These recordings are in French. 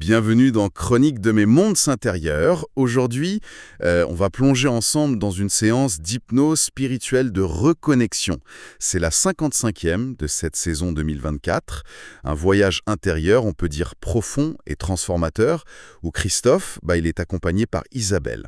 Bienvenue dans Chronique de mes mondes intérieurs. Aujourd'hui, on va plonger ensemble dans une séance d'hypnose spirituelle de reconnexion. C'est la 55e de cette saison 2024. Un voyage intérieur, on peut dire profond et transformateur, où Christophe, il est accompagné par Isabelle.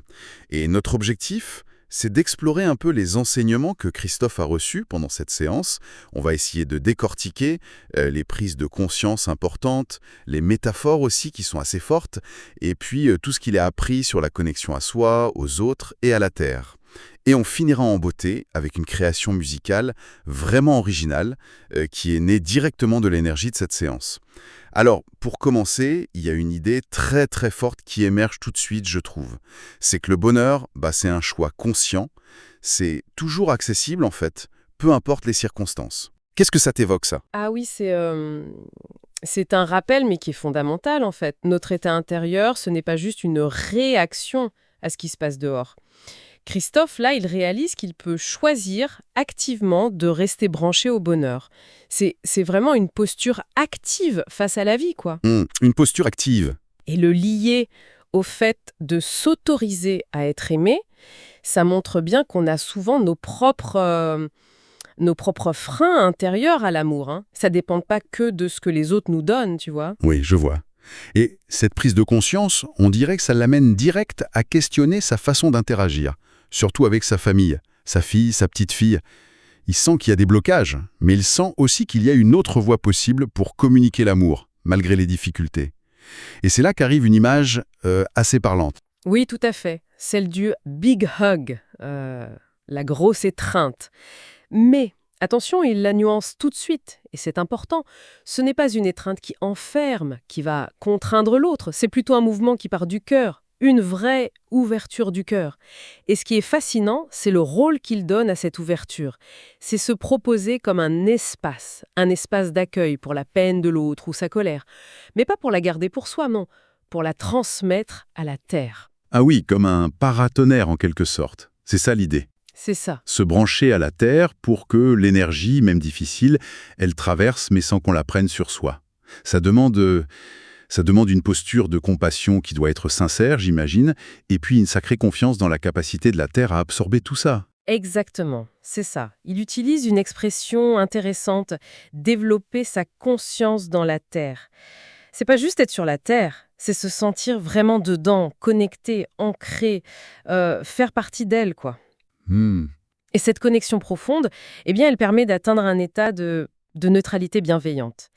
Et notre objectif, c'est d'explorer un peu les enseignements que Christophe a reçus pendant cette séance. On va essayer de décortiquer les prises de conscience importantes, les métaphores aussi qui sont assez fortes, et puis tout ce qu'il a appris sur la connexion à soi, aux autres et à la Terre. Et on finira en beauté avec une création musicale vraiment originale qui est née directement de l'énergie de cette séance. Alors, pour commencer, il y a une idée très très forte qui émerge tout de suite, je trouve. C'est que le bonheur, c'est un choix conscient, c'est toujours accessible en fait, peu importe les circonstances. Qu'est-ce que ça t'évoque ça? Ah oui, c'est un rappel, mais qui est fondamental en fait. Notre état intérieur, ce n'est pas juste une réaction à ce qui se passe dehors. Christophe, là, il réalise qu'il peut choisir activement de rester branché au bonheur. C'est vraiment une posture active face à la vie, quoi. Une posture active. Et le lier au fait de s'autoriser à être aimé, ça montre bien qu'on a souvent nos propres freins intérieurs à l'amour. Ça ne dépend pas que de ce que les autres nous donnent, tu vois. Oui, je vois. Et cette prise de conscience, on dirait que ça l'amène direct à questionner sa façon d'interagir, surtout avec sa famille, sa fille, sa petite-fille. Il sent qu'il y a des blocages, mais il sent aussi qu'il y a une autre voie possible pour communiquer l'amour, malgré les difficultés. Et c'est là qu'arrive une image assez parlante. Oui, tout à fait. Celle du big hug, la grosse étreinte. Mais attention, il la nuance tout de suite, et c'est important. Ce n'est pas une étreinte qui enferme, qui va contraindre l'autre. C'est plutôt un mouvement qui part du cœur, une vraie ouverture du cœur. Et ce qui est fascinant, c'est le rôle qu'il donne à cette ouverture. C'est se proposer comme un espace d'accueil pour la peine de l'autre ou sa colère. Mais pas pour la garder pour soi, non, pour la transmettre à la terre. Ah oui, comme un paratonnerre en quelque sorte. C'est ça l'idée. C'est ça. Se brancher à la Terre pour que l'énergie, même difficile, elle traverse mais sans qu'on la prenne sur soi. Ça demande une posture de compassion qui doit être sincère, j'imagine, et puis une sacrée confiance dans la capacité de la Terre à absorber tout ça. Exactement, c'est ça. Il utilise une expression intéressante, développer sa conscience dans la Terre. C'est pas juste être sur la Terre, c'est se sentir vraiment dedans, connecté, ancré, faire partie d'elle, quoi. Et cette connexion profonde, elle permet d'atteindre un état de neutralité bienveillante.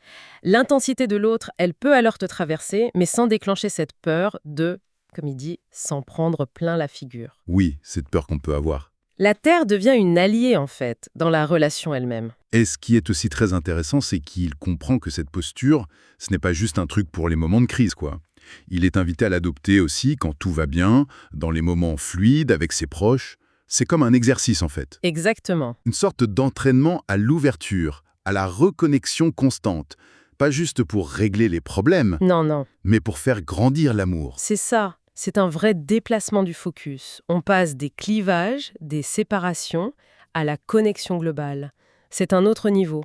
L'intensité de l'autre, elle peut alors te traverser, mais sans déclencher cette peur de, comme il dit, s'en prendre plein la figure. Oui, cette peur qu'on peut avoir. La Terre devient une alliée, en fait, dans la relation elle-même. Et ce qui est aussi très intéressant, c'est qu'il comprend que cette posture, ce n'est pas juste un truc pour les moments de crise, quoi. Il est invité à l'adopter aussi quand tout va bien, dans les moments fluides, avec ses proches. C'est comme un exercice, en fait. Exactement. Une sorte d'entraînement à l'ouverture, à la reconnexion constante. Pas juste pour régler les problèmes, Non. mais pour faire grandir l'amour. C'est ça. C'est un vrai déplacement du focus. On passe des clivages, des séparations, à la connexion globale. C'est un autre niveau.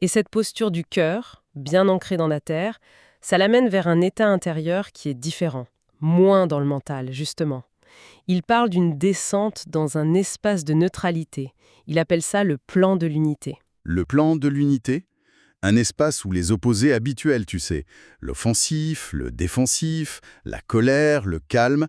Et cette posture du cœur, bien ancrée dans la terre, ça l'amène vers un état intérieur qui est différent, moins dans le mental, justement. Il parle d'une descente dans un espace de neutralité. Il appelle ça le plan de l'unité. Le plan de l'unité? Un espace où les opposés habituels, tu sais, l'offensif, le défensif, la colère, le calme,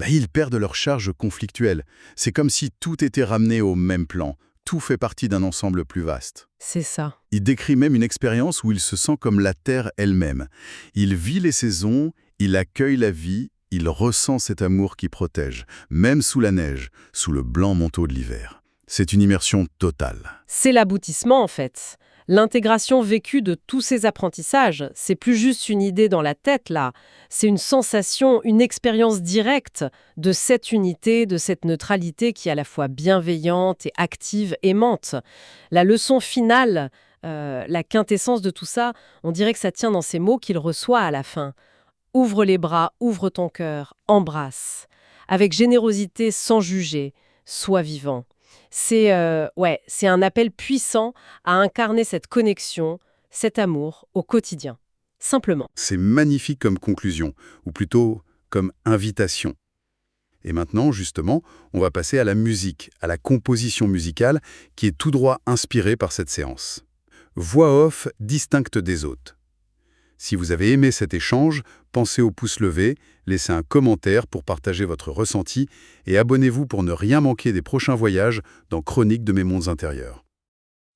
ils perdent leur charge conflictuelle. C'est comme si tout était ramené au même plan. Tout fait partie d'un ensemble plus vaste. C'est ça. Il décrit même une expérience où il se sent comme la terre elle-même. Il vit les saisons, il accueille la vie, il ressent cet amour qui protège, même sous la neige, sous le blanc manteau de l'hiver. C'est une immersion totale. C'est l'aboutissement, en fait. L'intégration vécue de tous ces apprentissages, c'est plus juste une idée dans la tête, là. C'est une sensation, une expérience directe de cette unité, de cette neutralité qui est à la fois bienveillante et active, aimante. La leçon finale, la quintessence de tout ça, on dirait que ça tient dans ces mots qu'il reçoit à la fin. Ouvre les bras, ouvre ton cœur, embrasse. Avec générosité, sans juger, sois vivant. C'est un appel puissant à incarner cette connexion, cet amour au quotidien. simplement. C'est magnifique comme conclusion, ou plutôt comme invitation. Et maintenant, justement, on va passer à la musique, à la composition musicale, qui est tout droit inspirée par cette séance. Voix off distincte des autres. Si vous avez aimé cet échange, pensez au pouce levé, laissez un commentaire pour partager votre ressenti et abonnez-vous pour ne rien manquer des prochains voyages dans Chroniques de mes mondes intérieurs.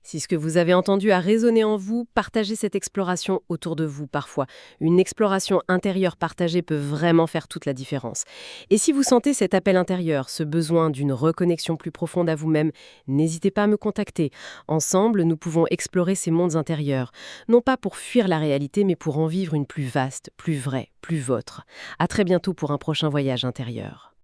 Si ce que vous avez entendu a résonné en vous, partagez cette exploration autour de vous parfois. Une exploration intérieure partagée peut vraiment faire toute la différence. Et si vous sentez cet appel intérieur, ce besoin d'une reconnexion plus profonde à vous-même, n'hésitez pas à me contacter. Ensemble, nous pouvons explorer ces mondes intérieurs. Non pas pour fuir la réalité, mais pour en vivre une plus vaste, plus vraie, plus vôtre. À très bientôt pour un prochain voyage intérieur.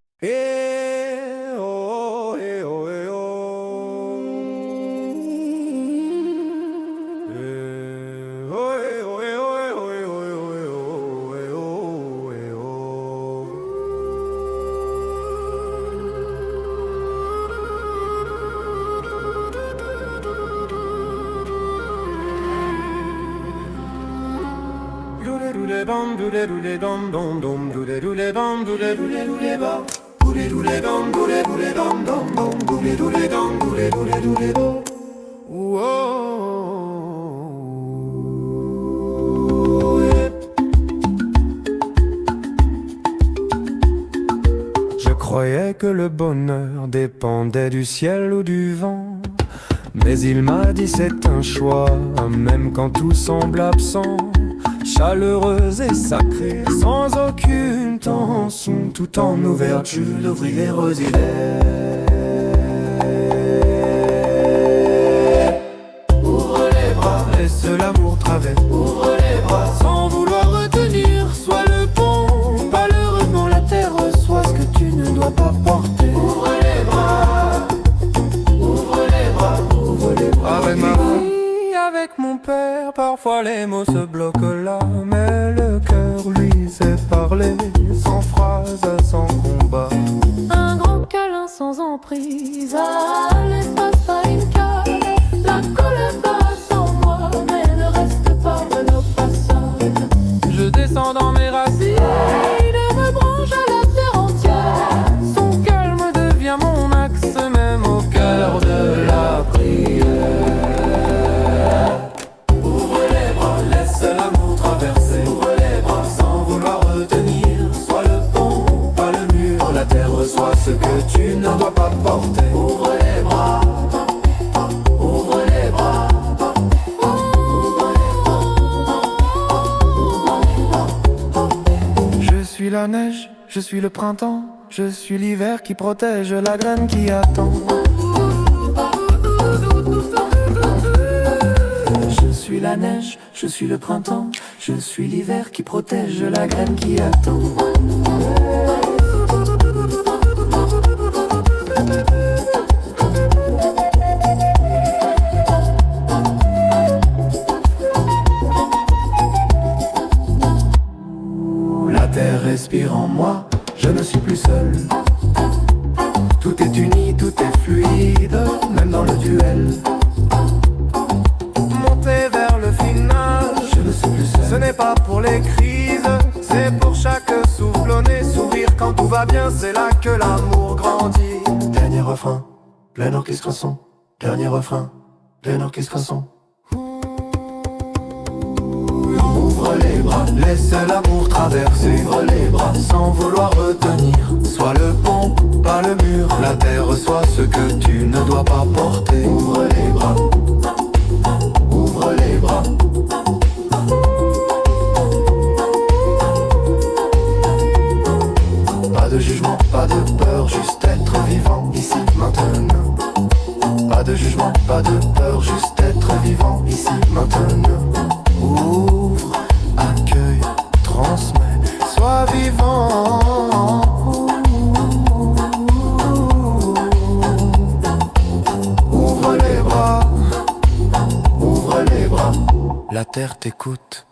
Je croyais que le bonheur dépendait du ciel ou du vent, mais il m'a dit c'est un choix, même quand tout semble absent. Chaleureuse et sacrée, sans aucune tension, tout en ouverture d'ouvrir aux idées. Ouvre les bras, laisse l'amour traverser. Ouvre les bras, sans vouloir retenir. Sois le pont, malheureusement la terre reçoit ce que tu ne dois pas porter. Ouvre les bras, ouvre les bras, ouvre les bras. Avec ma fille, avec mon père, parfois les mots se bloquent là, mais le cœur lui sait parler, sans phrase, sans combat. Un grand câlin sans emprise, l'espace pas une cale. La colère passe en moi, mais ne reste pas de nos passages. Je descends dans mes racines, Il me branche à la terre entière. son calme devient mon axe, même au cœur de la prière. Ouvre les bras, laisse l'amour traverser. Ouvre les bras sans vouloir retenir. Sois le pont, pas le mur. La terre reçoit ce que tu ne dois pas porter. Ouvre les bras, ouvre les bras. Je suis la neige, je suis le printemps, je suis l'hiver qui protège la graine qui attend. Je suis la neige, je suis le printemps, je suis l'hiver qui protège la graine qui attend. La terre respire en moi, je ne suis plus seul. Tout est uni, tout est fluide, même dans le duel. Monter vers le final, je ne suis plus seul. Ce n'est pas pour les crises, c'est pour chaque soufflonné. Sourire quand tout va bien, c'est là que l'amour grandit. Dernier refrain, plein orchestration. Dernier refrain, plein orchestration. Ouvre les bras, laisse l'amour traverser. Ouvre les bras sans vouloir retenir. Sois le pont, pas le mur. La terre reçoit ce que tu ne dois pas porter. Ouvre les bras, ouvre les bras. Pas de jugement, pas de peur, juste être vivant ici, maintenant. Pas de jugement, pas de peur, juste être vivant ici, maintenant. Ouvre, accueille, transmets, sois vivant. Ouvre les bras, ouvre les bras. La terre t'écoute,